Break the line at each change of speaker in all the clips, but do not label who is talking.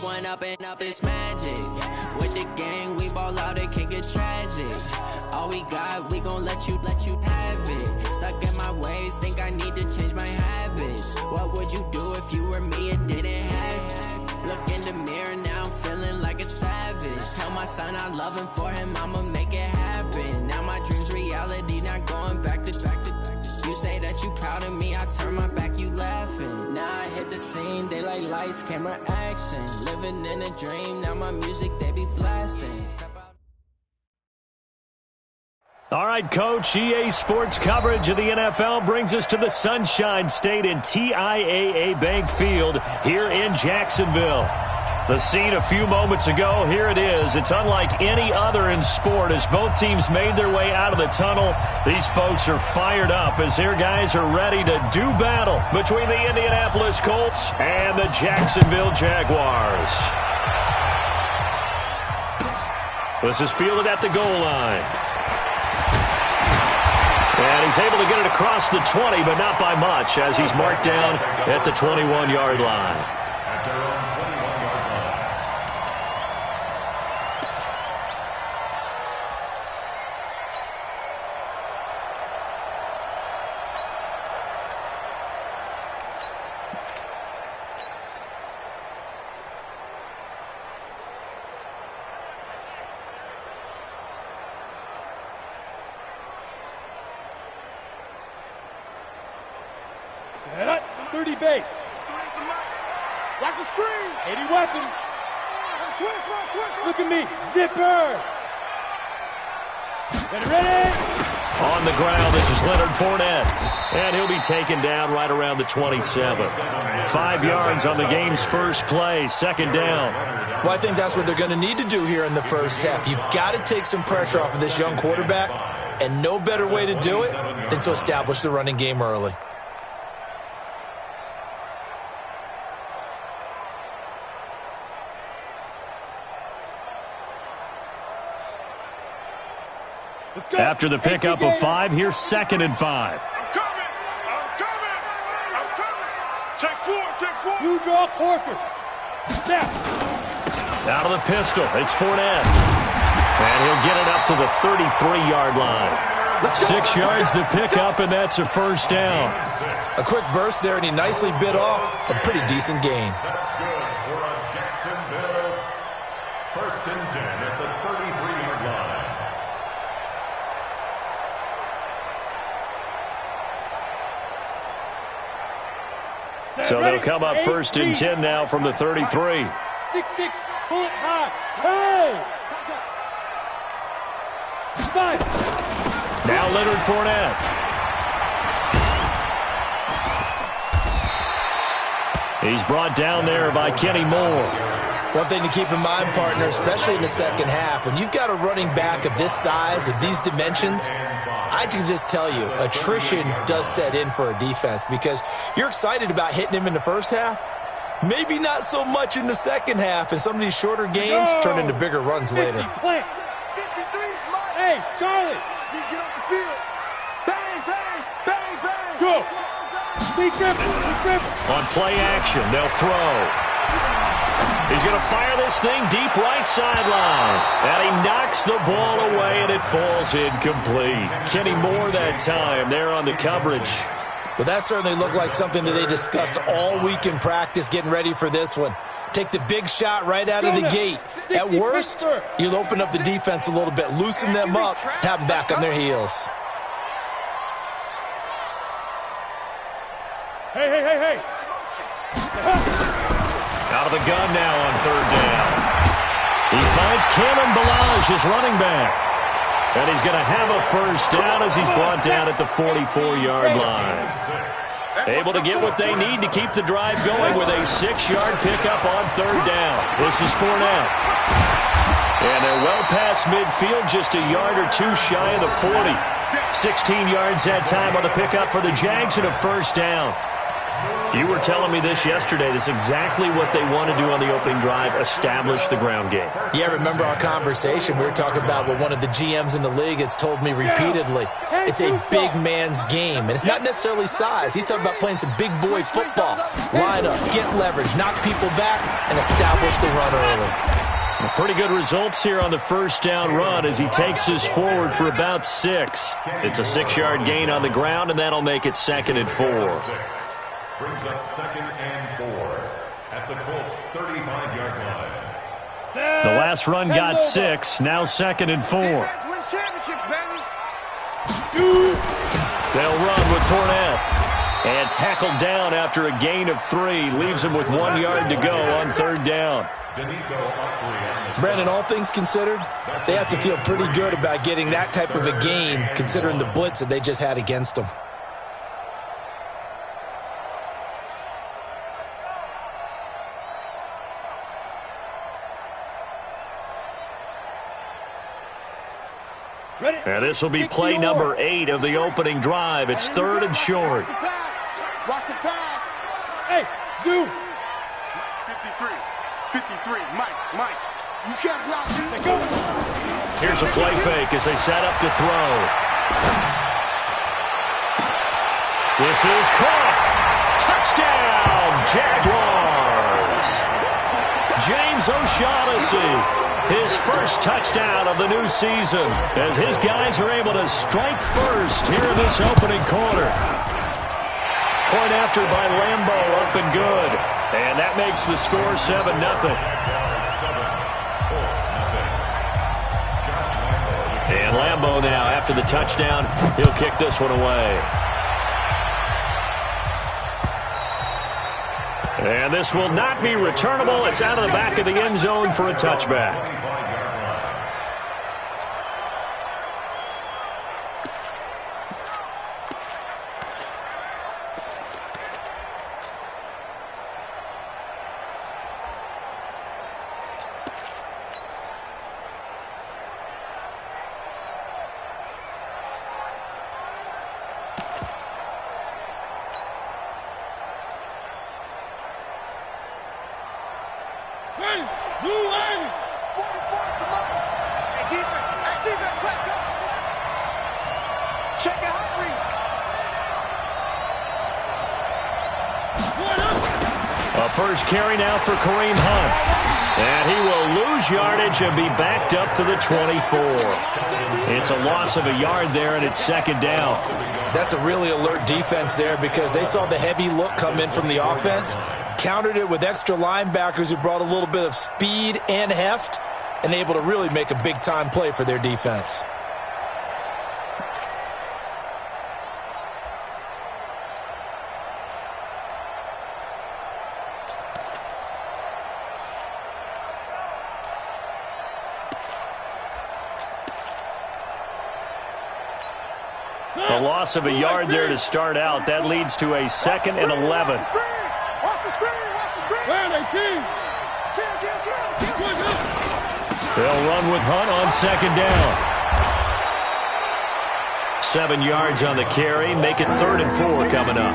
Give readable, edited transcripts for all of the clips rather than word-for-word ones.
one up and up this magic. With the gang, we ball out, it can get tragic. All we got, we gon' let you have it. Stuck in my ways, think I need to change my habits. What would you do if you were me and didn't have it? Look in the mirror, now I'm feeling like a savage. Tell my son I love him, for him I'ma make it happen. Now my dream's reality, not going back to. You say that you proud of me, I turn my back, you laughing. Now I hit the scene, they like lights, camera, action. Living in a dream, now my music, they be blasting.
All right, Coach, EA Sports coverage of the NFL brings us to the Sunshine State in TIAA Bank Field here in Jacksonville. The scene a few moments ago, here it is. It's unlike any other in sport as both teams made their way out of the tunnel. These folks are fired up as their guys are ready to do battle between the Indianapolis Colts and the Jacksonville Jaguars. This is fielded at the goal line. And he's able to get it across the 20, but not by much as he's marked down at the 21-yard line.
Set up, 30 base. Watch the screen. 80 weapon. Switch. Look at me. Zipper. Get ready.
On the ground, this is Leonard Fournette. And he'll be taken down right around the 27. 5 yards on the game's first play. Second down.
Well, I think that's what they're going to need to do here in the first half. You've got to take some pressure off of this young quarterback. And no better way to do it than to establish the running game early.
After the pickup of 5, here's 2nd and 5.
I'm coming. Take four. You draw Corker. Snap.
Out of the pistol, it's Fournette. And he'll get it up to the 33-yard line. 6 yards the pickup, and that's a first down.
A quick burst there, and he nicely bit off a pretty decent gain.
That's good for a Jacksonville 1st and 10 at the 33-yard line.
So they'll come up 1st and 10 now from the 33.
6'6", pull it high. Hey! 5.
Now Leonard Fournette. He's brought down there by Kenny Moore.
One thing to keep in mind, partner, especially in the second half, when you've got a running back of this size, of these dimensions, I can just tell you, attrition does set in for a defense because you're excited about hitting him in the first half. Maybe not so much in the second half, and some of these shorter gains turn into bigger runs later.
Hey, Charlie. Get off the field. Bang. Go. Be Griffin.
On play action, they'll throw. He's going to fire this thing deep right sideline. And he knocks the ball away, and it falls incomplete. Kenny Moore that time there on the coverage.
Well, that certainly looked like something that they discussed all week in practice getting ready for this one. Take the big shot right out of the gate. At worst, you'll open up the defense a little bit, loosen them up, have them back on their heels.
Hey.
Out of the gun now on 3rd down. He finds Kalen Ballage, his running back. And he's going to have a first down as he's brought down at the 44-yard line. Able to get what they need to keep the drive going with a 6-yard pickup on 3rd down. This is Fournette. And they're well past midfield, just a yard or two shy of the 40. 16 yards that time on the pickup for the Jags and a first down. You were telling me this yesterday. This is exactly what they want to do on the opening drive, establish the ground game.
Yeah, remember our conversation? We were talking about what one of the GMs in the league has told me repeatedly. It's a big man's game, and it's not necessarily size. He's talking about playing some big boy football. Line up, get leverage, knock people back, and establish the run early.
Pretty good results here on the first down run as he takes us forward for about 6. It's a 6-yard gain on the ground, and that'll make it 2nd and 4.
Brings up 2nd and 4 at the Colts' 35-yard line.
The last run got 6, now 2nd and 4. They'll run with Fournette. And tackled down after a gain of 3. Leaves him with 1 yard to go on 3rd down.
Brandon, all things considered, they have to feel pretty good about getting that type of a gain considering the blitz that they just had against them.
And this will be play number 8 of the opening drive. It's 3rd and short.
Watch the pass. Hey, Zoo. 53, Mike. You can't block this. Go.
Here's a play fake as they set up to throw. This is caught. Touchdown, Jaguars. James O'Shaughnessy. His first touchdown of the new season as his guys are able to strike first here in this opening quarter. Point after by Lambo, up and good. And that makes the score 7-0. And Lambo now, after the touchdown, he'll kick this one away. And this will not be returnable. It's out of the back of the end zone for a touchback. First carry now for Kareem Hunt. And he will lose yardage and be backed up to the 24. It's a loss of a yard there, and it's 2nd down.
That's a really alert defense there because they saw the heavy look come in from the offense, countered it with extra linebackers who brought a little bit of speed and heft, and able to really make a big-time play for their defense.
A loss of a yard there to start out. That leads to a 2nd and 11. They'll run with Hunt on 2nd down. 7 yards on the carry. Make it 3rd and 4 coming up.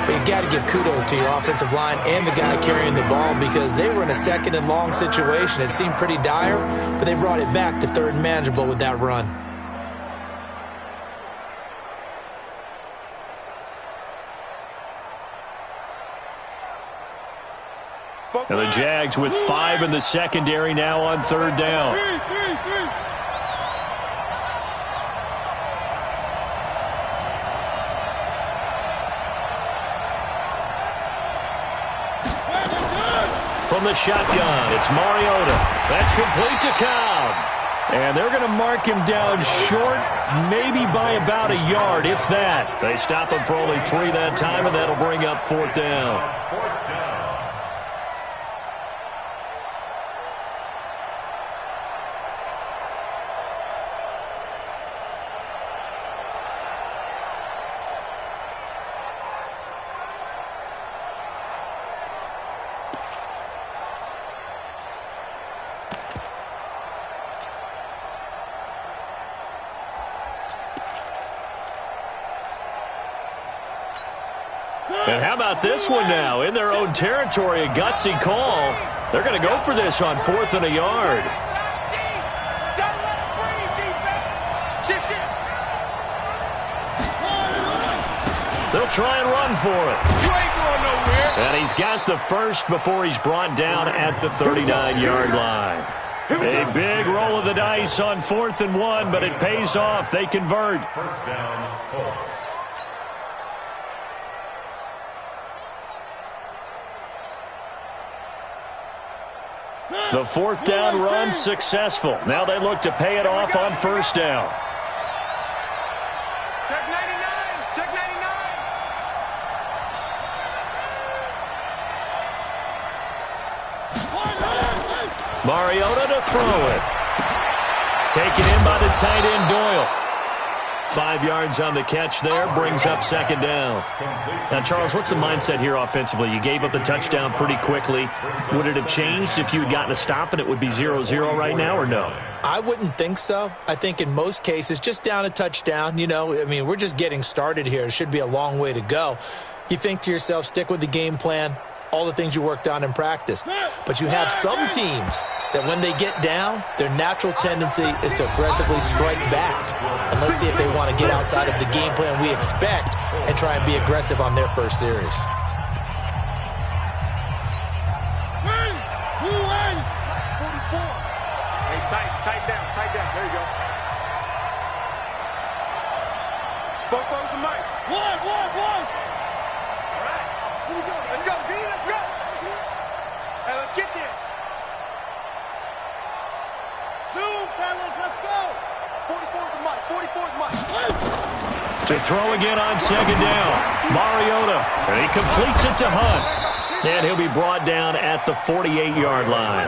You've got to give kudos to your offensive line and the guy carrying the ball because they were in a 2nd and long situation. It seemed pretty dire, but they brought it back to 3rd and manageable with that run.
And the Jags with 5 in the secondary now on 3rd down. From the shotgun, it's Mariota. That's complete to Cobb. And they're going to mark him down short, maybe by about a yard, if that. They stop him for only 3 that time, and that'll bring up 4th down. And how about this one now? In their own territory, a gutsy call. They're going to go for this on 4th and a yard. They'll try and run for it.
You ain't going nowhere.
And he's got the first before he's brought down at the 39-yard line. A big roll of the dice on 4th and 1, but it pays off. They convert.
First down, Colts.
The 4th down run successful. Now they look to pay it off on 1st down.
Check 99. Check 99.
Mariota to throw it. Taken in by the tight end, Doyle. 5 yards on the catch there, brings up 2nd down. Now, Charles, what's the mindset here offensively? You gave up the touchdown pretty quickly. Would it have changed if you had gotten a stop and it would be 0-0 right now, or no?
I wouldn't think so. I think in most cases, just down a touchdown, we're just getting started here. It should be a long way to go. You think to yourself, stick with the game plan, all the things you worked on in practice. But you have some teams that when they get down, their natural tendency is to aggressively strike back. And let's see if they want to get outside of the game plan we expect and try and be aggressive on their first series.
Hey, tight down. There you go. Both goes to Mike. One. All right. Here we go. Let's go, D. Let's go. Hey, let's get there. Zoom, fellas. Let's go. 44 to Mike. 44 to Mike.
To throw again on 2nd down. Mariota. And he completes it to Hunt. And he'll be brought down at the 48-yard line.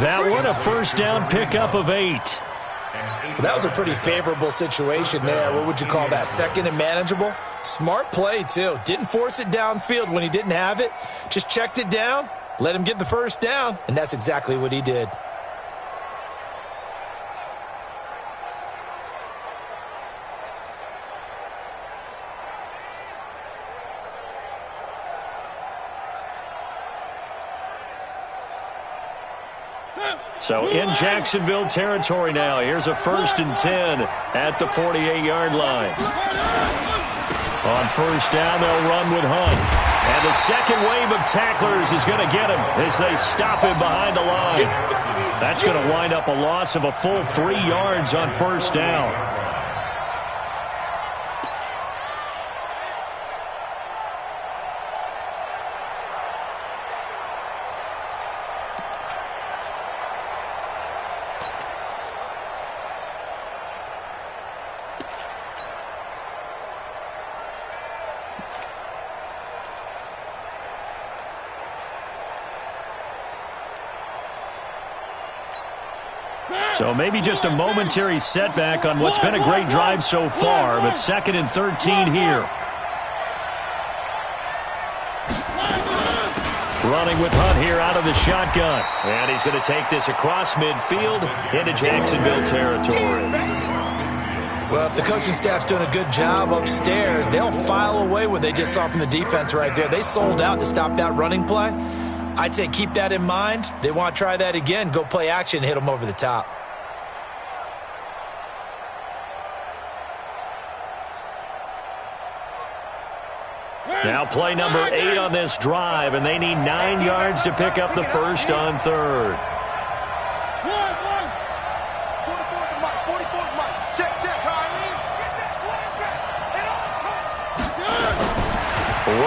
That one, a 1st down pickup of 8.
Well, that was a pretty favorable situation there. What would you call that? 2nd and manageable? Smart play, too. Didn't force it downfield when he didn't have it. Just checked it down, let him get the 1st down, and that's exactly what he did.
So in Jacksonville territory now. Here's a 1st and 10 at the 48-yard line. On 1st down, they'll run with Hunt. And the second wave of tacklers is going to get him as they stop him behind the line. That's going to wind up a loss of a full 3 yards on 1st down. So maybe just a momentary setback on what's been a great drive so far, but 2nd and 13 here. Running with Hunt here out of the shotgun. And he's going to take this across midfield into Jacksonville territory.
Well, if the coaching staff's doing a good job upstairs, they'll file away what they just saw from the defense right there. They sold out to stop that running play. I'd say keep that in mind. They want to try that again. Go play action, hit them over the top.
Now play number 8 on this drive, and they need 9 yards to pick up the 1st on 3rd.
44 Mike. Check, Charlie.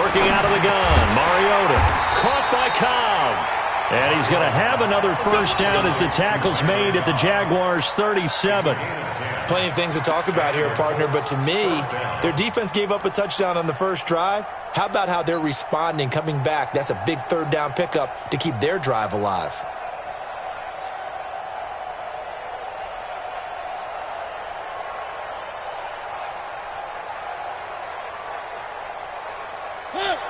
Working out of the gun, Mariota. Caught by Cobb. And he's going to have another 1st down as the tackle's made at the Jaguars' 37.
Plenty of things to talk about here, partner, but to me, their defense gave up a touchdown on the first drive. How about how they're responding, coming back? That's a big 3rd down pickup to keep their drive alive.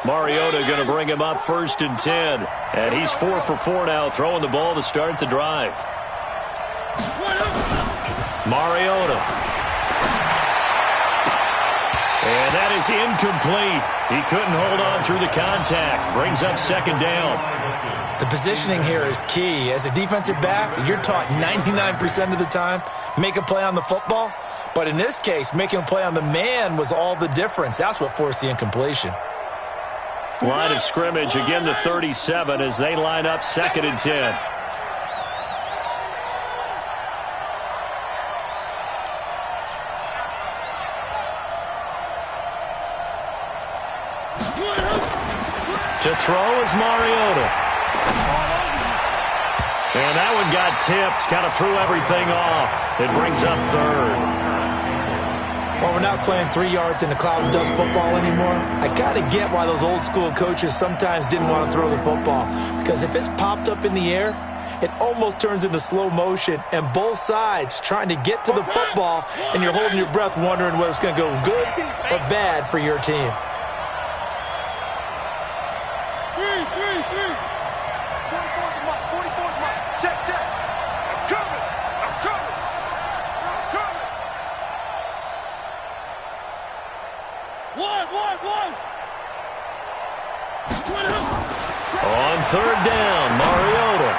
Mariota going to bring him up 1st and 10. And he's 4 for 4 now, throwing the ball to start the drive. Mariota. And that is incomplete. He couldn't hold on through the contact. Brings up second down.
The positioning here is key. As a defensive back, you're taught 99% of the time, make a play on the football. But in this case, making a play on the man was all the difference. That's what forced the incompletion.
Line of scrimmage, again the 37 as they line up 2nd and 10. To throw is Mariota. And that one got tipped, kind of threw everything off. It brings up 3rd.
Well, we're not playing 3 yards in a cloud of dust football anymore. I kind of get why those old school coaches sometimes didn't want to throw the football. Because if it's popped up in the air, it almost turns into slow motion. And both sides trying to get to the football, and you're holding your breath wondering whether it's going to go good or bad for your team.
On 3rd down, Mariota.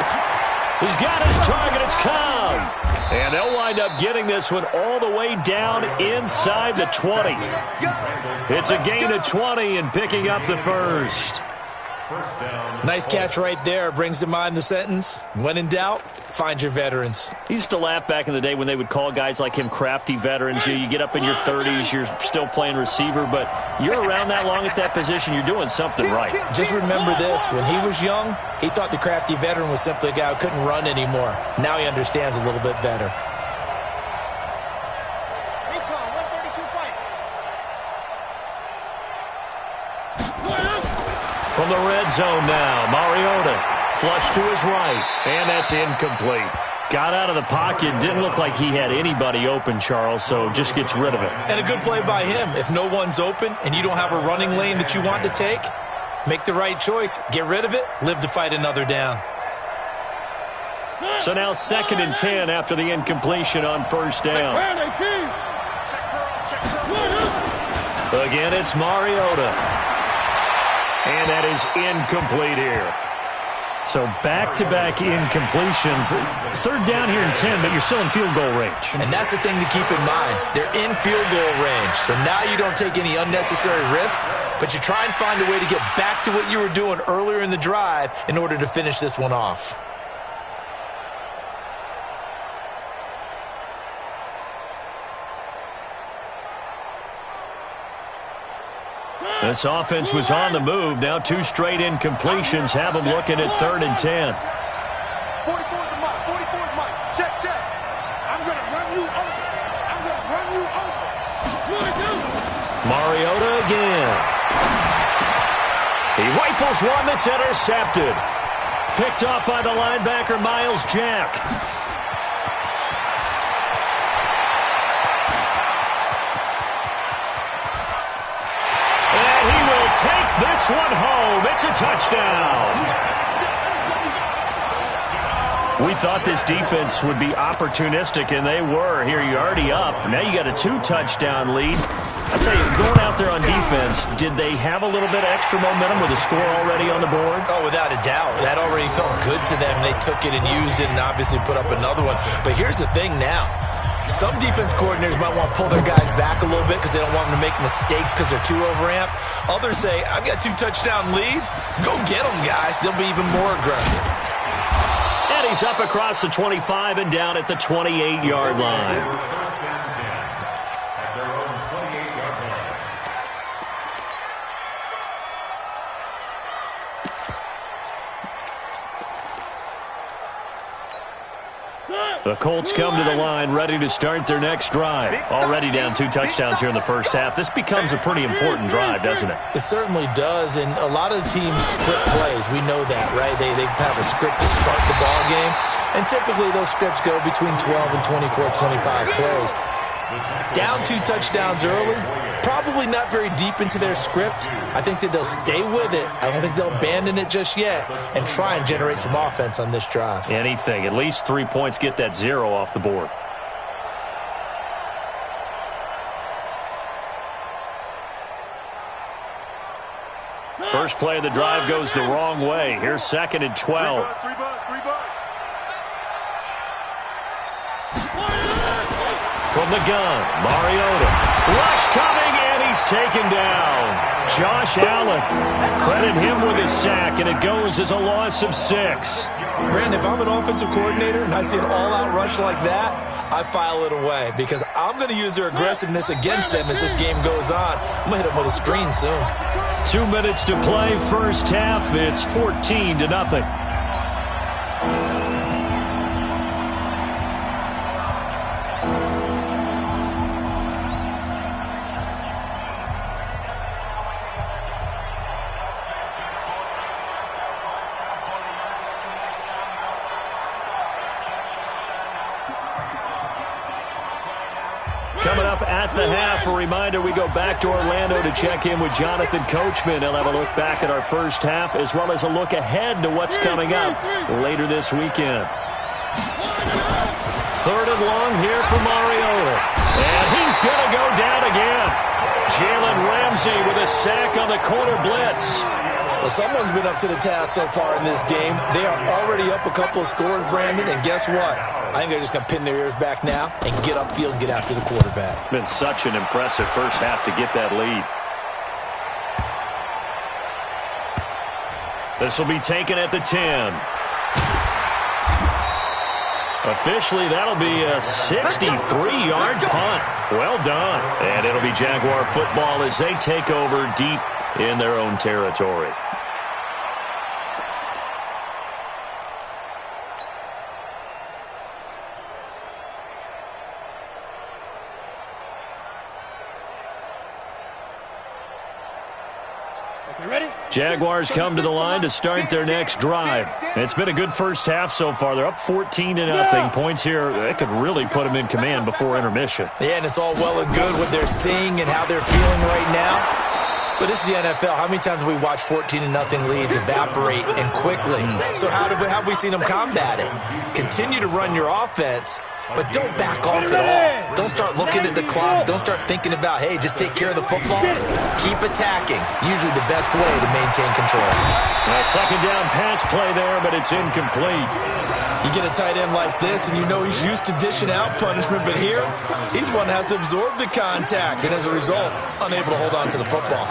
He's got his target. It's Cobb. And they'll wind up getting this one all the way down inside the 20. It's a gain of 20 and picking up the 1st.
Nice catch right there. Brings to mind the sentence, when in doubt, find your veterans.
He used to laugh back in the day when they would call guys like him crafty veterans. You get up in your 30s, you're still playing receiver, but you're around that long at that position, you're doing something right.
Just remember this, when he was young, he thought the crafty veteran was simply a guy who couldn't run anymore. Now he understands a little bit better.
From the red zone now, Mariota, flush to his right, and that's incomplete. Got out of the pocket, didn't look like he had anybody open, Charles, so just gets rid of it.
And a good play by him. If no one's open and you don't have a running lane that you want to take, make the right choice, get rid of it, live to fight another down.
So now 2nd and 10 after the incompletion on 1st down. Again, it's Mariota. And that is incomplete here. So back-to-back incompletions. 3rd down here in 10, but you're still in field goal range.
And that's the thing to keep in mind. They're in field goal range. So now you don't take any unnecessary risks, but you try and find a way to get back to what you were doing earlier in the drive in order to finish this one off.
This offense was on the move. Now 2 straight incompletions have them looking at 3rd and 10.
44 is mine. 44 is mine. Check, check. I'm going to run you over. I'm going to run you over.
Mariota again. He rifles one that's intercepted. Picked off by the linebacker, Miles Jack. Take this one home. It's a touchdown. We thought this defense would be opportunistic, and they were. Here you're already up. Now you got a 2-touchdown lead. I'll tell you, going out there on defense, did they have a little bit of extra momentum with a score already on the board?
Oh, without a doubt. That already felt good to them. They took it and used it and obviously put up another one. But here's the thing now. Some defense coordinators might want to pull their guys back a little bit because they don't want them to make mistakes because they're too overamped. Others say, I've got a 2-touchdown lead. Go get them, guys. They'll be even more aggressive.
And he's up across the 25 and down at the 28-yard line. The Colts come to the line ready to start their next drive. Already down 2 touchdowns here in the first half. This becomes a pretty important drive, doesn't it?
It certainly does, and a lot of the teams script plays. We know that, right? They have a script to start the ball game, and typically those scripts go between 12 and 24, 25 plays. Down 2 touchdowns early, probably not very deep into their script. I think that they'll stay with it. I don't think they'll abandon it just yet and try and generate some offense on this drive.
Anything. At least 3 points, get that 0 off the board. First play of the drive goes the wrong way. Here's 2nd and 12. From the gun, Mariota. Rush coming, and he's taken down. Josh Allen. Credit him with his sack, and it goes as a loss of 6.
Brandon, if I'm an offensive coordinator and I see an all-out rush like that, I file it away because I'm going to use their aggressiveness against them as this game goes on. I'm going to hit them with a screen soon.
2 minutes to play, first half. It's 14-0. Coming up at the half, a reminder, we go back to Orlando to check in with Jonathan Coachman. He'll have a look back at our first half as well as a look ahead to what's coming up later this weekend. 3rd and long here for Mariota. And he's going to go down again. Jalen Ramsey with a sack on the corner blitz.
Well, someone's been up to the task so far in this game. They are already up a couple of scores, Brandon, and guess what? I think they're just going to pin their ears back now and get upfield and get after the quarterback.
Been such an impressive first half to get that lead. This will be taken at the 10. Officially, that'll be a 63-yard punt. Well done. And it'll be Jaguar football as they take over deep in their own territory. Jaguars come to the line to start their next drive. It's been a good first half so far. They're up 14-0. Points here, they could really put them in command before intermission.
Yeah, and it's all well and good what they're seeing and how they're feeling right now. But this is the NFL. How many times have we watched 14-0 leads evaporate and quickly? So how have we seen them combat it? Continue to run your offense, but don't back off at all. Don't start looking at the clock. Don't start thinking about, hey, just take care of the football. Keep attacking. Usually the best way to maintain control.
A 2nd down pass play there, but it's incomplete.
You get a tight end like this, and you know he's used to dishing out punishment, but here, he's one that has to absorb the contact, and as a result, unable to hold on to the football.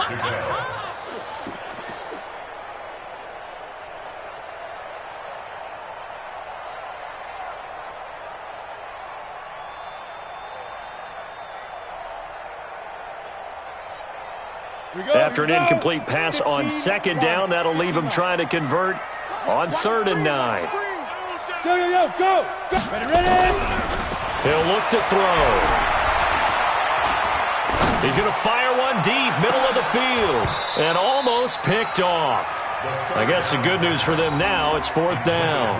After an incomplete pass on 2nd down, that'll leave him trying to convert on 3rd and 9.
Go. Ready.
He'll look to throw. He's going to fire one deep, middle of the field, and almost picked off. I guess the good news for them now, it's 4th down.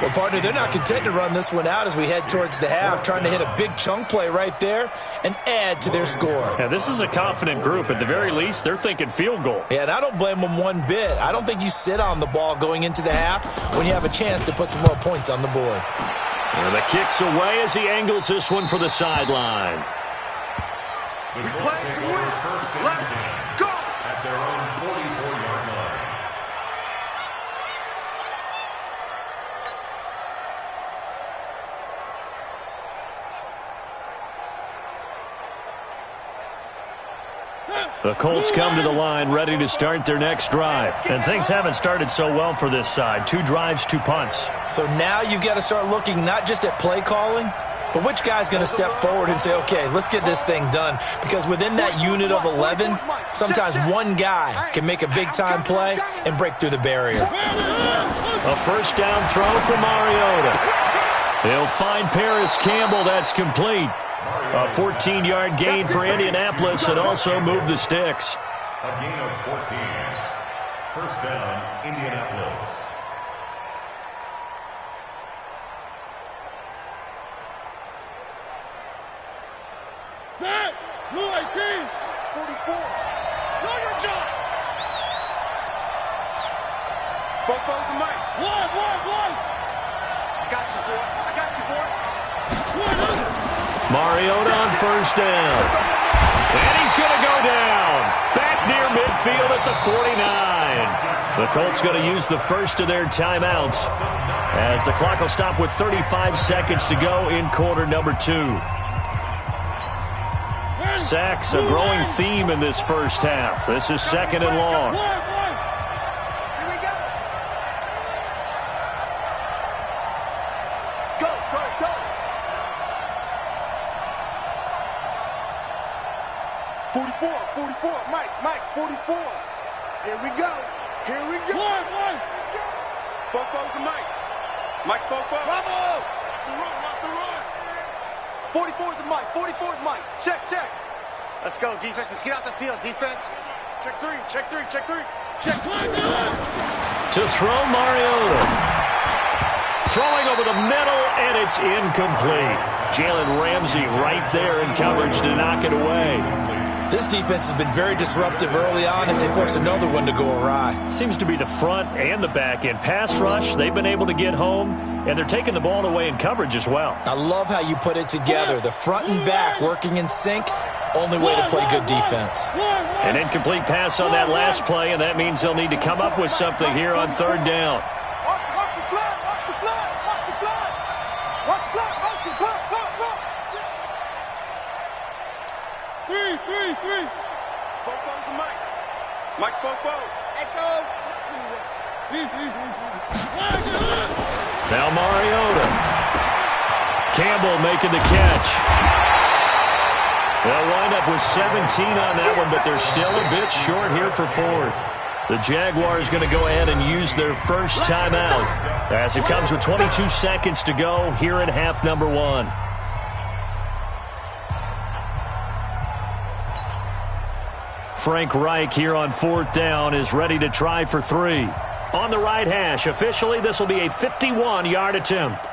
Well, partner, they're not content to run this one out as we head towards the half, trying to hit a big chunk play right there and add to their score.
Yeah, this is a confident group. At the very least, they're thinking field goal.
Yeah, and I don't blame them one bit. I don't think you sit on the ball going into the half when you have a chance to put some more points on the board.
And the kick's away as he angles this one for the sideline.
We play to win. Let's go. At their own 44-yard line.
The Colts come to the line ready to start their next drive. And things haven't started so well for this side. 2 drives, 2 punts.
So now you've got to start looking not just at play calling, but which guy's going to step forward and say, okay, let's get this thing done. Because within that unit of 11, sometimes one guy can make a big-time play and break through the barrier.
A 1st down throw for Mariota. He'll find Paris Campbell. That's complete. A 14-yard gain for Indianapolis and also move the sticks.
A gain of 14. 1st down, Indianapolis.
Set. Blue 18. 44. Know your job. Both of the mic. One. I got you, boy.
Mariota on 1st down. And he's going to go down. Back near midfield. field at the 49. The Colts going to use the first of their timeouts as the clock will stop with 35 seconds to go in quarter number 2. Sacks, a growing theme in this first half. This is second and long.
Go, go, go. 44, Mike, 44. Here we go. Bofo's the Mike. Mike's Bofo. Bravo! Watch the run. 44 is the Mike, 44 is Mike. Check.
Let's go, defense. Let's get out the field, defense.
Check three.
To throw Mariota. Throwing over the middle, and it's incomplete. Jalen Ramsey right there in coverage to knock it away.
This defense has been very disruptive early on as they force another one to go awry.
Seems to be the front and the back end. Pass rush, they've been able to get home, and they're taking the ball away in coverage as well.
I love how you put it together. The front and back working in sync, only way to play good defense.
An incomplete pass on that last play, and that means they'll need to come up with something here on third down.
Three. Bofo's the Mike. Mike's Bofo. Echo.
Now Mariota. Campbell making the catch. They'll wind up with 17 on that one, but they're still a bit short here for fourth. The Jaguars going to go ahead and use their first timeout as it comes with 22 seconds to go here in half number 1. Frank Reich here on fourth down is ready to try for 3. On the right hash, officially this will be a 51-yard attempt.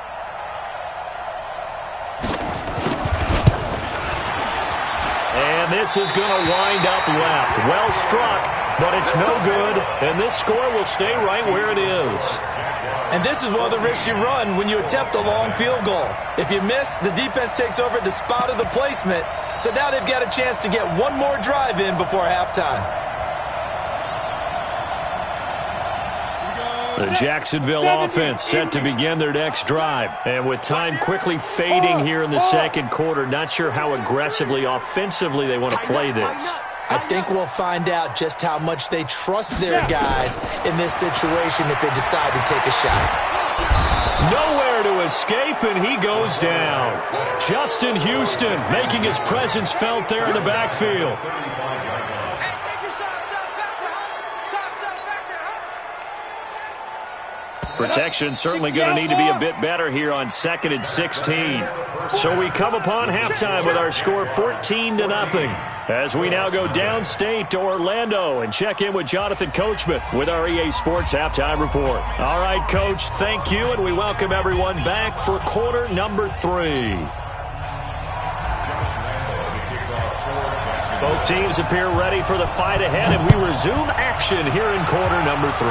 And this is going to wind up left. Well struck, but it's no good, and this score will stay right where it is.
And this is one of the risks you run when you attempt a long field goal. If you miss, the defense takes over at the spot of the placement. So now they've got a chance to get one more drive in before halftime.
The Jacksonville offense set to begin their next drive. And with time quickly fading here in the second quarter, not sure how aggressively, offensively they want to play this.
I think we'll find out just how much they trust their guys in this situation if they decide to take a shot.
Nowhere to escape, and he goes down. Justin Houston making his presence felt there in the backfield. Protection certainly going to need to be a bit better here on 2nd and 16. So we come upon halftime with our score 14-0 as we now go downstate to Orlando and check in with Jonathan Coachman with our EA Sports Halftime Report. All right, Coach, thank you, and we welcome everyone back for quarter number 3. Both teams appear ready for the fight ahead, and we resume action here in quarter number 3.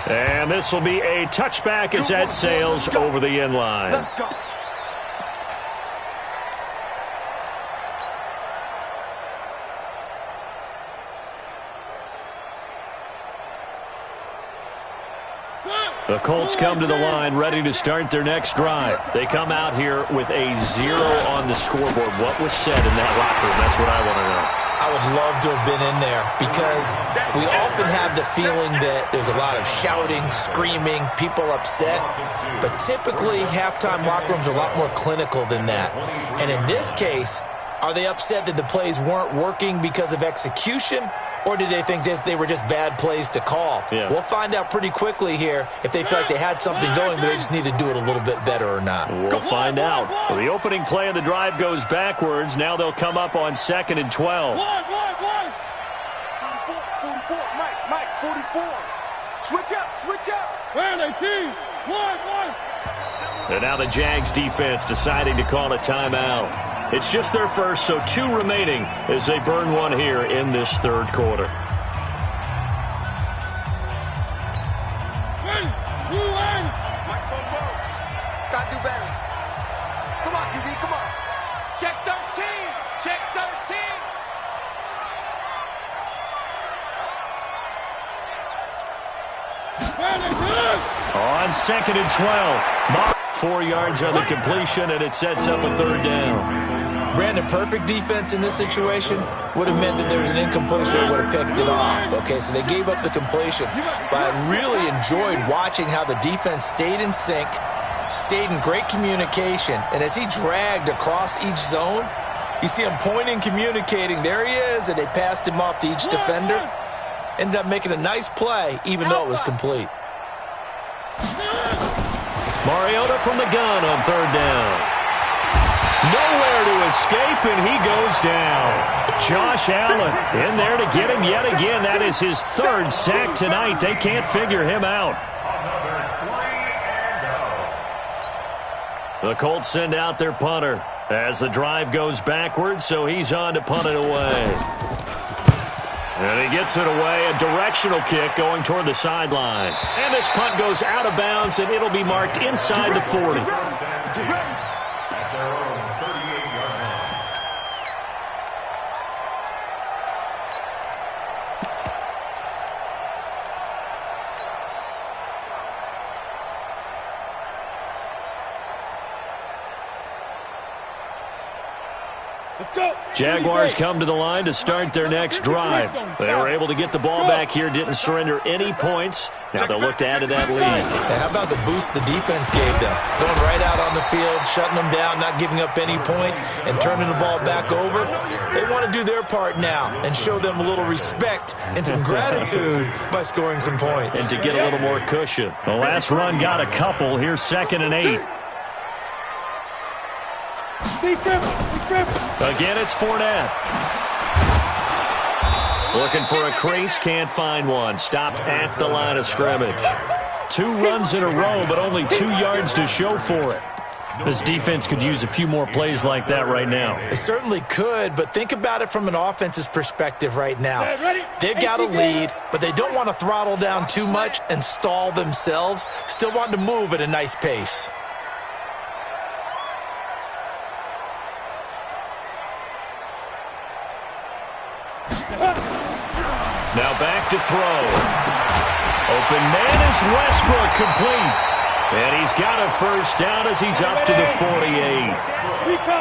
And this will be a touchback as that sails over the end line.
Let's go.
The Colts come to the line ready to start their next drive. They come out here with a 0 on the scoreboard. What was said in that locker room? That's what I want to know.
I would love to have been in there because we often have the feeling that there's a lot of shouting, screaming, people upset. But typically, halftime locker rooms are a lot more clinical than that. And in this case, are they upset that the plays weren't working because of execution? Or did they think they were just bad plays to call?
Yeah.
We'll find out pretty quickly here if they feel like they had something going, but they just need to do it a little bit better or not.
We'll find out. So the opening play of the drive goes backwards. Now they'll come up on 2nd and 12.
44, Mike, 44. Switch up.
Where are they, team? One.
And now the Jags defense deciding to call a timeout. It's just their first, so 2 remaining as they burn one here in this third quarter.
Mike Bobo. Gotta do better. Come on, QB, come on. Check 13.
it's 2nd and 12. 4 yards on the completion, and it sets up a 3rd down.
Brandon, perfect defense in this situation would have meant that there was an incompletion that would have picked it off. Okay, so they gave up the completion. But I really enjoyed watching how the defense stayed in sync, stayed in great communication, and as he dragged across each zone, you see him pointing, communicating. There he is, and they passed him off to each defender. Ended up making a nice play, even though it was complete.
Mariota from the gun on 3rd down. Nowhere to escape, and he goes down. Josh Allen in there to get him yet again. That is his 3rd sack tonight. They can't figure him out. The Colts send out their punter as the drive goes backwards, so he's on to punt it away. And he gets it away, a directional kick going toward the sideline. And this punt goes out of bounds, and it'll be marked inside the 40. Jaguars come to the line to start their next drive. They were able to get the ball back here, didn't surrender any points. Now they'll look to add to that lead.
Hey, how about the boost the defense gave them? Going right out on the field, shutting them down, not giving up any points, and turning the ball back over. They want to do their part now and show them a little respect and some gratitude by scoring some points.
And to get a little more cushion. The last run got a couple. Here's 2nd and 8. Again, it's Fournette. Looking for a crease, can't find one. Stopped at the line of scrimmage. 2 runs in a row, but only 2 yards to show for it. This defense could use a few more plays like that right now.
It certainly could, but think about it from an offense's perspective right now. They've got a lead, but they don't want to throttle down too much and stall themselves. Still want to move at a nice pace.
Now back to throw. Open man is Westbrook, complete. And he's got a 1st down as he's up to the 48.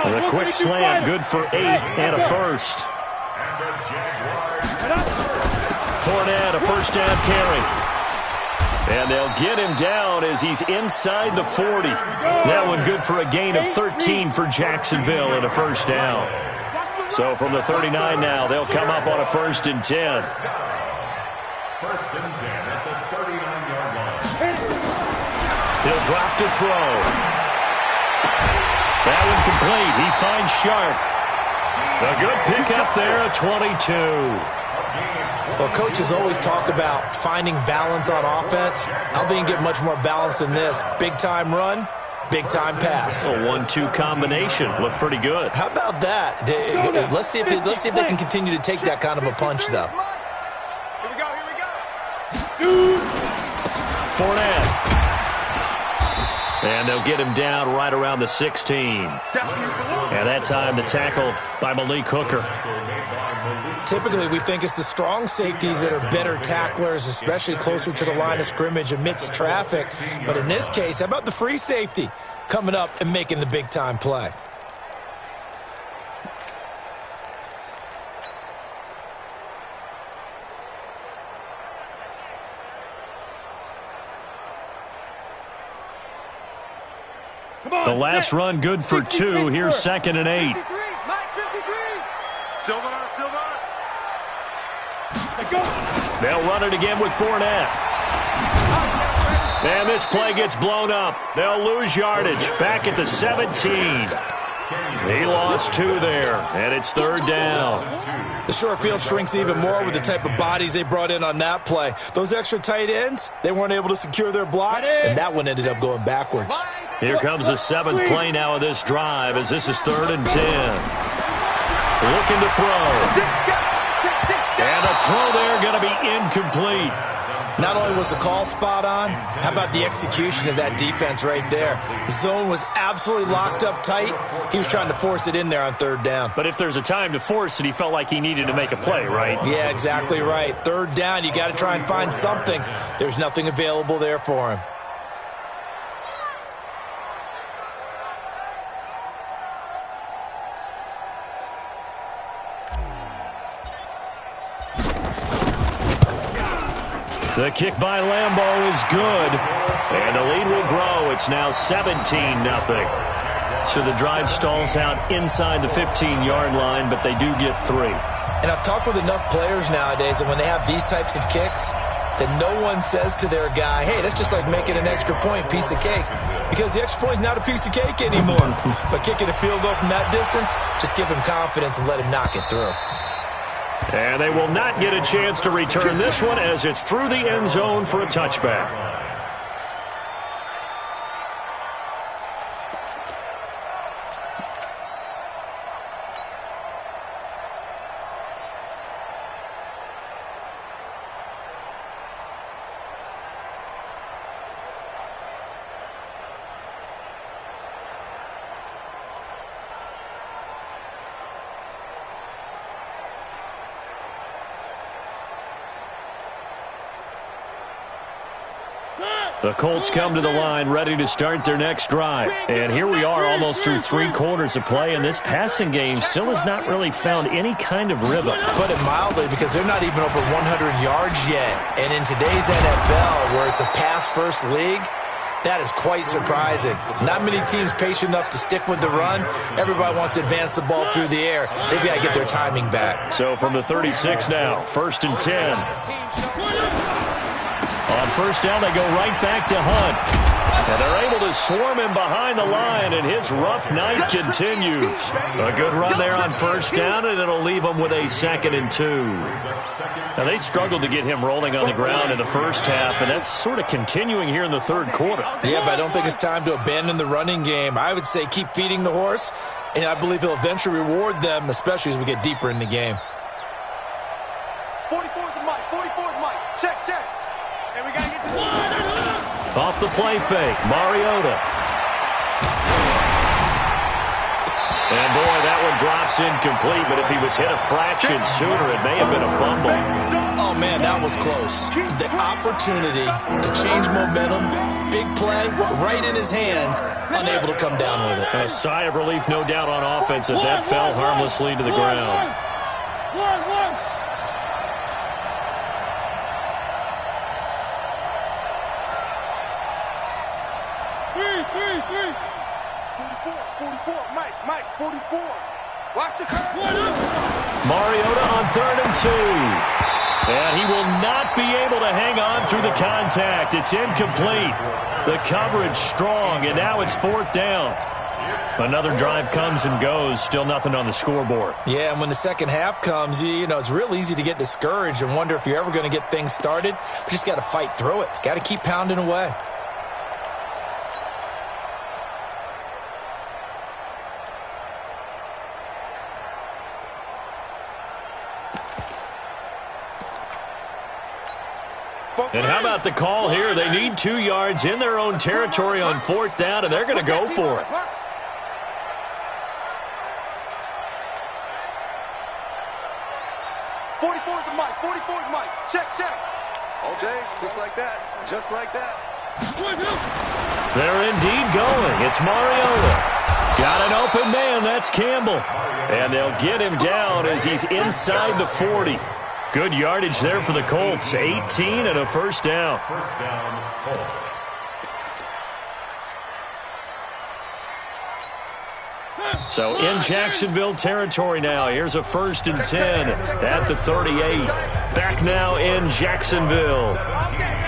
And a quick slam, good for 8 and a 1st. Fournette, a 1st down carry. And they'll get him down as he's inside the 40. That one good for a gain of 13 for Jacksonville and a 1st down. So from the 39 now, they'll come up on a 1st and 10.
1st and 10 at the 39-yard line.
He'll drop to throw. That one complete. He finds Sharp. A good pickup there at 22.
Well, coaches always talk about finding balance on offense. I don't think you can get much more balance than this. Big-time run. Big-time pass.
A 1-2 combination. Looked pretty good.
How about that? Let's see if they can continue to take that kind of a punch, though.
Here we go.
Fournette. And they'll get him down right around the 16. And that time the tackle by Malik Hooker.
Typically, we think it's the strong safeties that are better tacklers, especially closer to the line of scrimmage amidst traffic. But in this case, how about the free safety coming up and making the big-time play?
The last run good for 2. Here's 2nd and 8.
Silver.
They'll run it again with Fournette. And this play gets blown up. They'll lose yardage. Back at the 17. He lost 2 there, and it's 3rd down.
The short field shrinks even more with the type of bodies they brought in on that play. Those extra tight ends, they weren't able to secure their blocks, and that one ended up going backwards.
Here comes the 7th play now of this drive as this is 3rd and 10. Looking to throw. And a throw there going to be incomplete.
Not only was the call spot on, how about the execution of that defense right there? The zone was absolutely locked up tight. He was trying to force it in there on 3rd down.
But if there's a time to force it, he felt like he needed to make a play, right?
Yeah, exactly right. 3rd down, you got to try and find something. There's nothing available there for him.
The kick by Lambeau is good, and the lead will grow. It's now 17-0. So the drive stalls out inside the 15-yard line, but they do get 3.
And I've talked with enough players nowadays, and when they have these types of kicks, that no one says to their guy, hey, that's just like making an extra point, piece of cake. Because the extra point is not a piece of cake anymore. But kicking a field goal from that distance, just give him confidence and let him knock it through.
And they will not get a chance to return this one as it's through the end zone for a touchback. The Colts come to the line ready to start their next drive. And here we are almost through 3 quarters of play, and this passing game still has not really found any kind of rhythm.
Put it mildly, because they're not even over 100 yards yet. And in today's NFL, where it's a pass-first league, that is quite surprising. Not many teams patient enough to stick with the run. Everybody wants to advance the ball through the air. They've got to get their timing back.
So from the 36 now, 1st and 10. On first down, they go right back to Hunt. And they're able to swarm him behind the line, and his rough night continues. A good run there on first down, and it'll leave them with a 2nd and 2. Now, they struggled to get him rolling on the ground in the first half, and that's sort of continuing here in the 3rd quarter.
Yeah, but I don't think it's time to abandon the running game. I would say keep feeding the horse, and I believe he'll eventually reward them, especially as we get deeper in the game.
44 is the mic. 44 is the mic. Check, check. And we got to get to the
Off the play fake, Mariota. And boy, that one drops incomplete, but if he was hit a fraction sooner, it may have been a fumble.
Oh, man, that was close. The opportunity to change momentum, big play, right in his hands, unable to come down with it.
A sigh of relief, no doubt, on offense that that fell harmlessly to the ground.
Mike, 44. Watch the curve.
Mariota on 3rd and 2. And he will not be able to hang on through the contact. It's incomplete. The coverage strong, and now it's 4th down. Another drive comes and goes, still nothing on the scoreboard.
Yeah, and when the second half comes, you know, it's real easy to get discouraged and wonder if you're ever going to get things started. But you just got to fight through it. Got to keep pounding away.
And how about the call here? They need 2 yards in their own territory on 4th down, and they're going to go for it.
Check, check. All day, just like that. Just like that.
They're indeed going. It's Mariota. Got an open man. That's Campbell. And they'll get him down as he's inside the 40. Good yardage there for the Colts. 18 and a first down.
First down, Colts.
So in Jacksonville territory now. Here's a 1st and 10 at the 38. Back now in Jacksonville.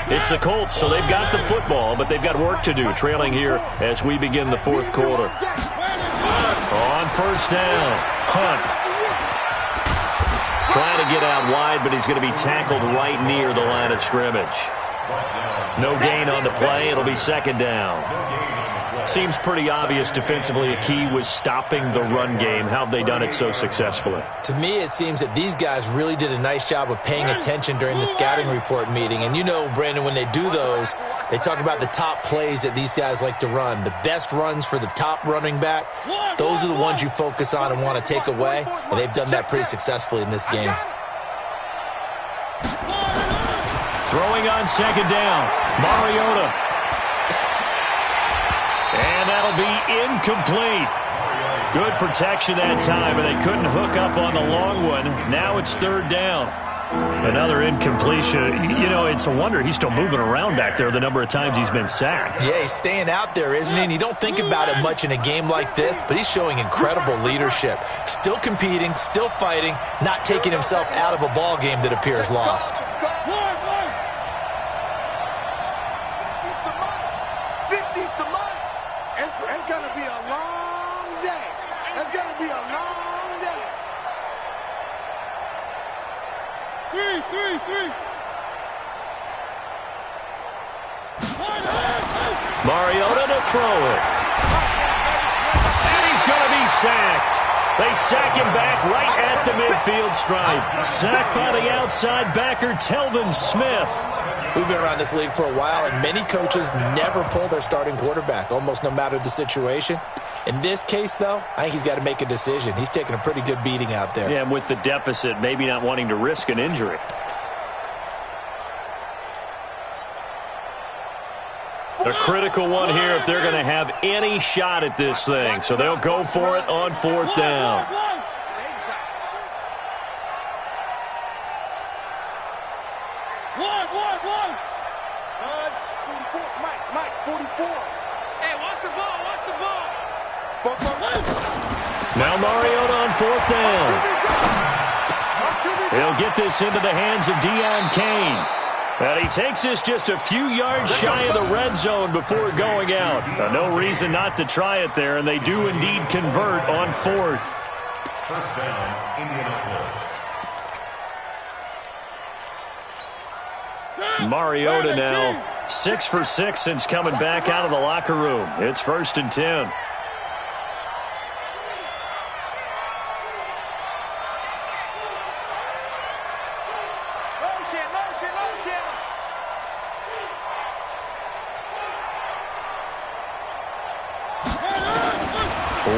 It's the Colts, so they've got the football, but they've got work to do, trailing here as we begin the 4th quarter. On first down, Hunt. Trying to get out wide, but he's going to be tackled right near the line of scrimmage. No gain on the play. It'll be 2nd down. Seems pretty obvious defensively a key was stopping the run game. How have they done it so successfully?
To me, it seems that these guys really did a nice job of paying attention during the scouting report meeting. And you know, Brandon, when they do those, they talk about the top plays that these guys like to run. The best runs for the top running back, those are the ones you focus on and want to take away. And they've done that pretty successfully in this game.
Throwing on 2nd down, Mariota. And that'll be incomplete. Good protection that time, and they couldn't hook up on the long one. Now it's 3rd down. Another incompletion. You know, it's a wonder he's still moving around back there the number of times he's been sacked.
Yeah, he's staying out there, isn't he? And you don't think about it much in a game like this, but he's showing incredible leadership. Still competing, still fighting, not taking himself out of a ball game that appears lost.
50's the money. It's going to be a long day. It's going to be a long day.
3.
Mariota to throw it. And he's going to be sacked. They sack him back right at the midfield stripe. Sacked by the outside backer, Telvin Smith.
We've been around this league for a while, and many coaches never pull their starting quarterback, almost no matter the situation. In this case, though, I think he's got to make a decision. He's taking a pretty good beating out there.
Yeah, and with the deficit, maybe not wanting to risk an injury. A critical one here if they're going to have any shot at this thing. So they'll go for it on 4th down.
Mike, 44. Hey, watch the ball.
Now Mariota on 4th down. He'll get this into the hands of Deion Kane. And he takes this just a few yards shy of the red zone before going out. No reason not to try it there, and they do indeed convert on 4th.
First down, Indianapolis.
Mariota now 6 for 6 since coming back out of the locker room. It's 1st and 10.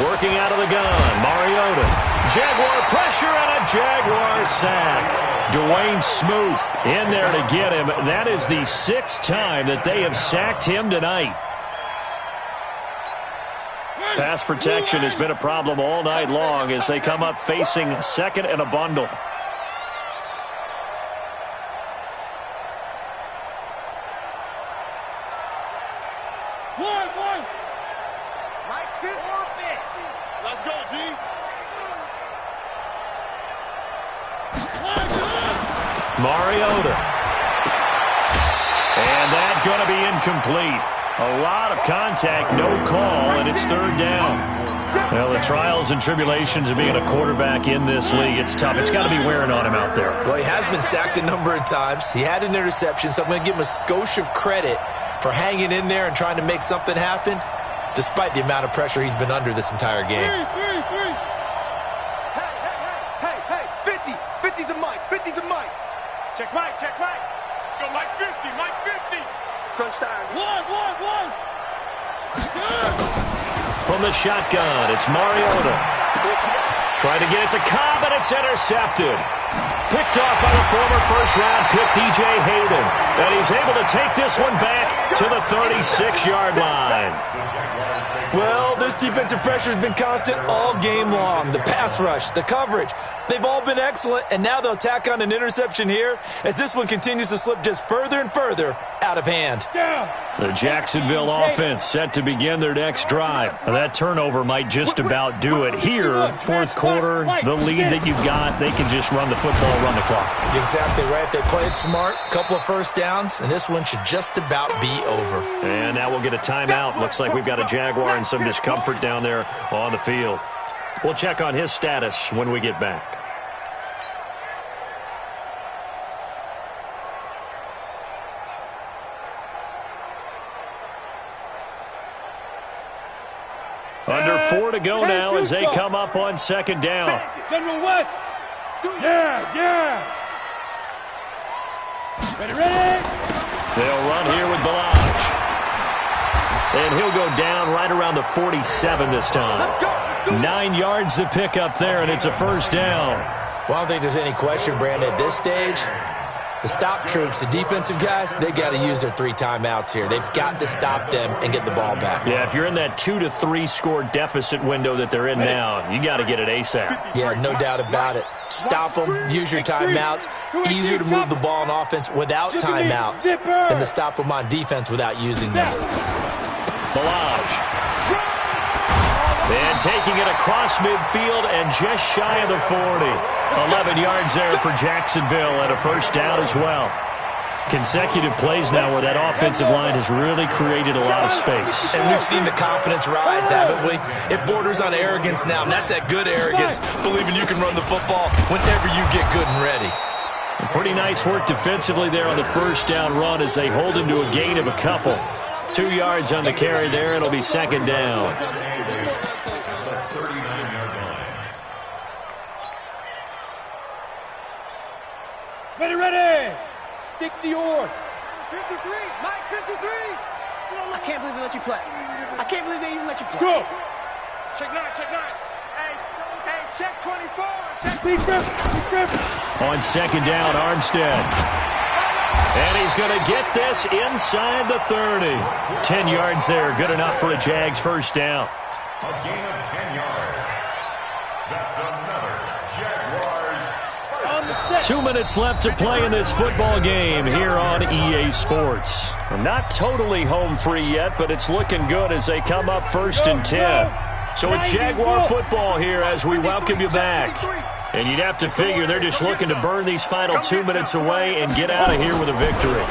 Working out of the gun, Mariota. Jaguar pressure and a Jaguar sack. Dwayne Smoot in there to get him. That is the 6th time that they have sacked him tonight. Pass protection has been a problem all night long as they come up facing 2nd and a bundle.
Let's go, D.
Mariota. And that's going to be incomplete. A lot of contact, no call, and it's 3rd down. Well, the trials and tribulations of being a quarterback in this league, it's tough. It's got to be wearing on him out there.
Well, he has been sacked a number of times. He had an interception, so I'm going to give him a skosh of credit for hanging in there and trying to make something happen, despite the amount of pressure he's been under this entire game.
Hey, 50. 50's a Mike. 50's a Mike. Check Mike. Go Mike 50. Crunch time. One.
From the shotgun, it's Mariota. Trying to get it to Cobb, and it's intercepted. Picked off by the former first-round pick, DJ Hayden. And he's able to take this one back to the 36-yard line.
Well, this defensive pressure has been constant all game long. The pass rush, the coverage, they've all been excellent, and now they'll tack on an interception here as this one continues to slip just further and further out of hand.
The Jacksonville offense set to begin their next drive. That turnover might just about do it. Here, 4th quarter, the lead that you've got, they can just run the football, run the clock.
Exactly right. They played smart, couple of first downs, and this one should just about be over.
And now we'll get a timeout. Looks like we've got a Jaguar and some discomfort down there on the field. We'll check on his status when we get back. Under 4 to go now as they come up on 2nd down.
General West. Yeah. Ready?
They'll run here with Balaj. And he'll go down right around the 47 this time. 9 yards to pick up there, and it's a 1st down.
Well, I don't think there's any question, Brandon, at this stage, The stop troops, the defensive guys, they got to use their 3 timeouts here. They've got to stop them and get the ball back.
Yeah, if you're in that 2 to 3 score deficit window that they're in now, you got to get it ASAP.
Yeah, no doubt about it. Stop them, use your timeouts. Easier to move the ball on offense without timeouts than to stop them on defense without using them.
Balaj. And taking it across midfield and just shy of the 40. 11 yards there for Jacksonville and a first down as well. Consecutive plays now where that offensive line has really created a lot of space.
And we've seen the confidence rise, haven't we? It borders on arrogance now, and that's that good arrogance, believing you can run the football whenever you get good and ready.
And pretty nice work defensively there on the first down run as they hold him to a gain of a couple. 2 yards on the carry there. It'll be second down.
Ready. 60 or
53, Mike, 53. I can't believe they let you play. I can't believe they even let you play.
Go.
Check 9. Hey, check 24. Check.
Be grip.
On second down, Armstead. And he's going to get this inside the 30. 10 yards there, good enough for a Jags first down.
A gain of 10 yards. That's another Jaguars first down.
2 minutes left to play in this football game here on EA Sports. Not totally home free yet, but it's looking good as they come up 1st and 10. So it's Jaguar football here as we welcome you back. And you'd have to figure they're just looking to burn these final 2 minutes away and get out of here with a victory.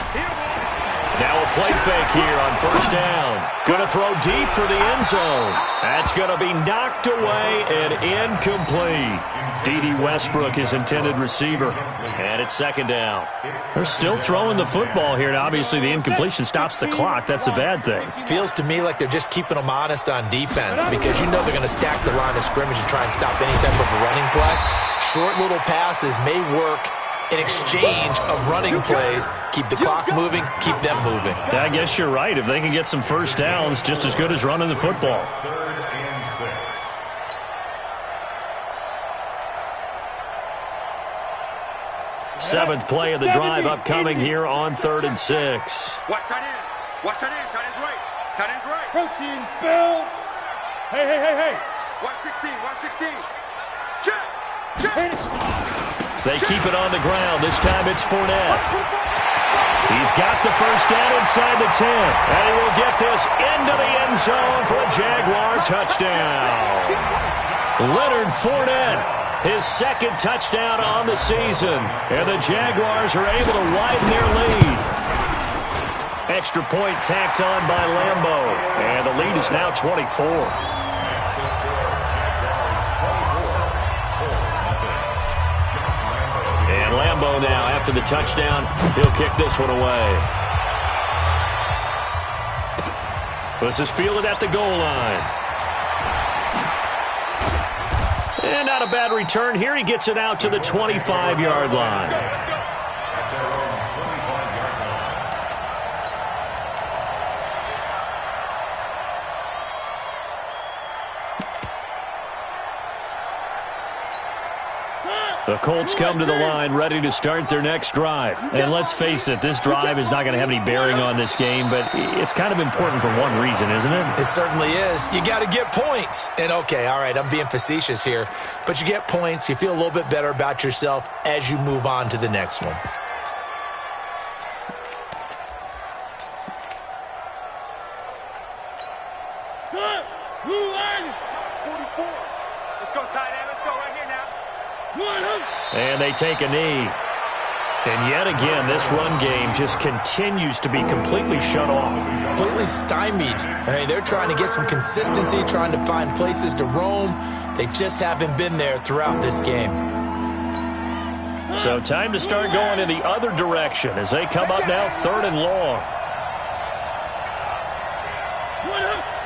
Now a play fake here on first down. Going to throw deep for the end zone. That's going to be knocked away and incomplete. D.D. Westbrook, his intended receiver. And it's second down. They're still throwing the football here. And obviously, the incompletion stops the clock. That's a bad thing.
Feels to me like they're just keeping them honest on defense because you know they're going to stack the line of scrimmage and try and stop any type of a running play. Short little passes may work in exchange of running plays. Keep the clock moving, keep them moving.
I guess you're right. If they can get some first downs, just as good as running the football.
3rd and 6.
7th play of the drive upcoming here on 3rd and 6.
Watch tight end. Watch tight end. Tight end's right. Tight end's right.
Protein spill. Hey.
Watch 16. Watch 16. Check.
They keep it on the ground. This time it's Fournette. He's got the first down inside the 10. And he will get this into the end zone for a Jaguar touchdown. Leonard Fournette, his 2nd touchdown on the season. And the Jaguars are able to widen their lead. Extra point tacked on by Lambo. And the lead is now 24. And Lambo now, after the touchdown, he'll kick this one away. This is fielded at the goal line. And not a bad return here. He gets it out to the 25-yard line. The Colts come to the line ready to start their next drive. And let's face it, this drive is not going to have any bearing on this game, but it's kind of important for one reason, isn't it?
It certainly is. You got to get points. And okay, all right, I'm being facetious here, but you get points, you feel a little bit better about yourself as you move on to the next one.
Let's go tight end. Let's go right here now.
And they take a knee. And yet again, this run game just continues to be completely shut off.
Completely stymied. I mean, they're trying to get some consistency, trying to find places to roam. They just haven't been there throughout this game.
So time to start going in the other direction as they come up now 3rd and long.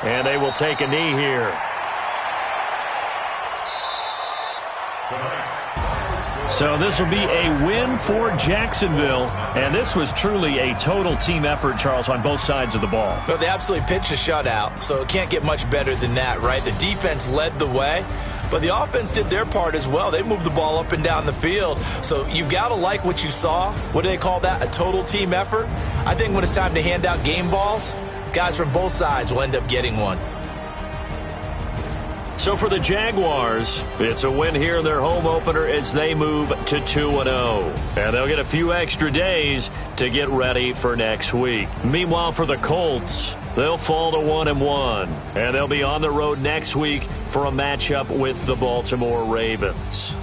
And they will take a knee here. So this will be a win for Jacksonville. And this was truly a total team effort, Charles, on both sides of the ball.
But they absolutely pitched a shutout, so it can't get much better than that, right? The defense led the way, but the offense did their part as well. They moved the ball up and down the field. So you've got to like what you saw. What do they call that? A total team effort? I think when it's time to hand out game balls, guys from both sides will end up getting one.
So for the Jaguars, it's a win here in their home opener as they move to 2-0. And they'll get a few extra days to get ready for next week. Meanwhile, for the Colts, they'll fall to 1-1. And they'll be on the road next week for a matchup with the Baltimore Ravens.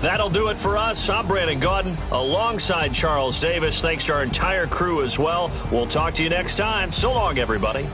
That'll do it for us. I'm Brandon Gaudin alongside Charles Davis. Thanks to our entire crew as well. We'll talk to you next time. So long, everybody.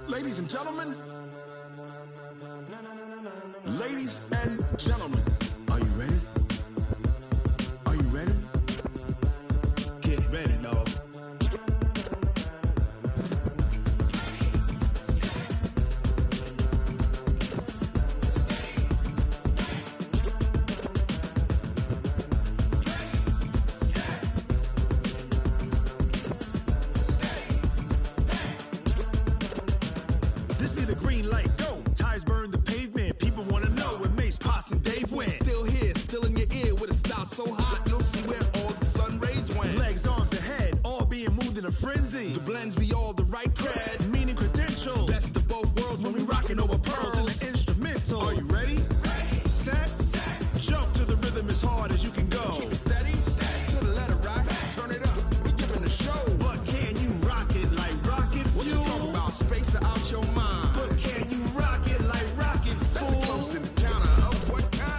Ladies and gentlemen, ladies and gentlemen, are you ready? Are you ready? Get ready, dog. So hot, you'll see where all the sun rays went. Legs, arms, the head, all being moved in a frenzy. The blends be all the right cred, meaning credentials. Best of both worlds when we rockin' over pearls in the instrumental. Are you ready? Ready. Set. Jump to the rhythm as hard as you can go. Keep it steady. To the letter right. Turn it up. We giving the show. But can you rock it like rocket fuel? What you talking about? Space out your mind. But can you rock it like rockets, fool? That's a close encounter of what kind?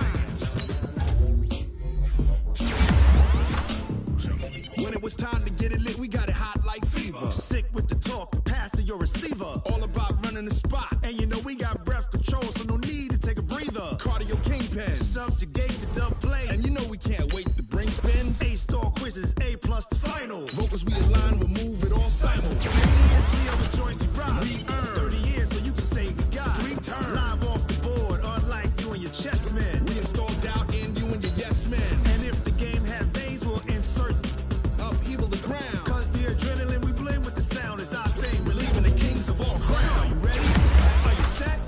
When it was time to get it lit, we got it hot like fever. Sick with the talk, pass to your receiver. All about running the spot. And you know we got breath control, so no need to take a breather. Cardio kingpin, subjugate the dub play. And you know we can't wait to bring spins. A-star quizzes, A+ the final. Vocals we align, we'll move it all simultaneously. On the joints we rock. We earn 30 years, so you can say we got 3 turns. Live off the board, unlike you and your chess men. We install doubt in you and your yes men. And if the game had veins, we'll insert upheaval the ground. Cause the adrenaline we blend with the sound is our thing. Relieving the kings of all crowns. Are you ready? Are you set?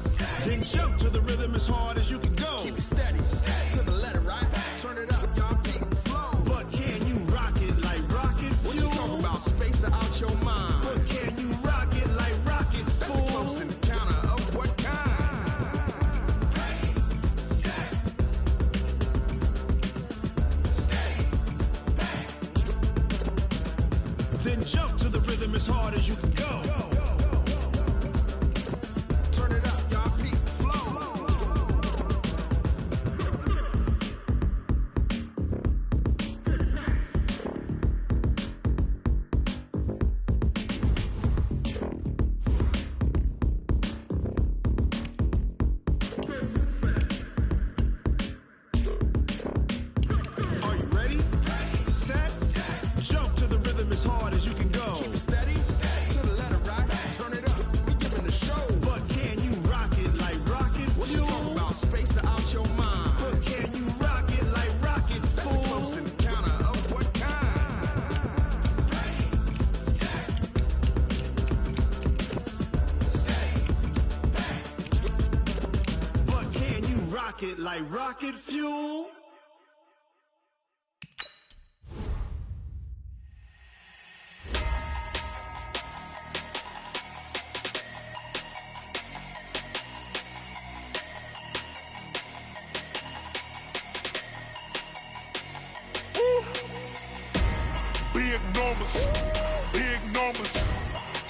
Then jump to the rhythm as hard as you can go. Keep it steady. To the letter right. Turn it up, y'all beat the flow. But can you rock it like rocket fuel? What you talking about? Space out your mind. But can you rock it like rockets, fool? That's a close encounter of what kind? Ready, set, steady, back. Then jump to the rhythm as hard as you can go. Turn it up, y'all beat the flow. Are you ready? Set. Jump to the rhythm as hard as you can go. Keep it steady. To the letter right. Turn it up. We giving the show. But can you rock it like rocket fuel? What you talking about? Space out your mind. But can you rock it like rockets, fool? That's a close encounter of what kind? Ready, set, steady, back. But can you rock it like rocket fuel?
Big numbers,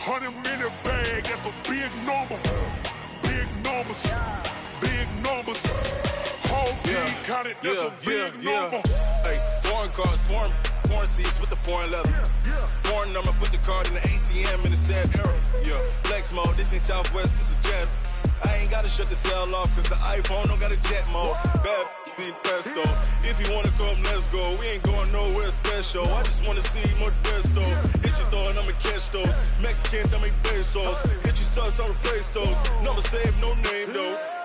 100 minute bag, that's a big number. Big numbers, whole team counted, that's a big number.
Hey, foreign cars, foreign seats with the foreign leather. Foreign number, put the card in the ATM in the sad era. Yeah, flex mode, this ain't Southwest, this is jet. I ain't gotta shut the cell off, cause the iPhone don't got a jet mode. Bad pesto. If you wanna come, let's go. We ain't going nowhere special. I just wanna see more desto. Hit your throw and I'ma catch those. Mexican, I'ma pesos. Hit your sauce, I'ma replace those. Number save, no name though.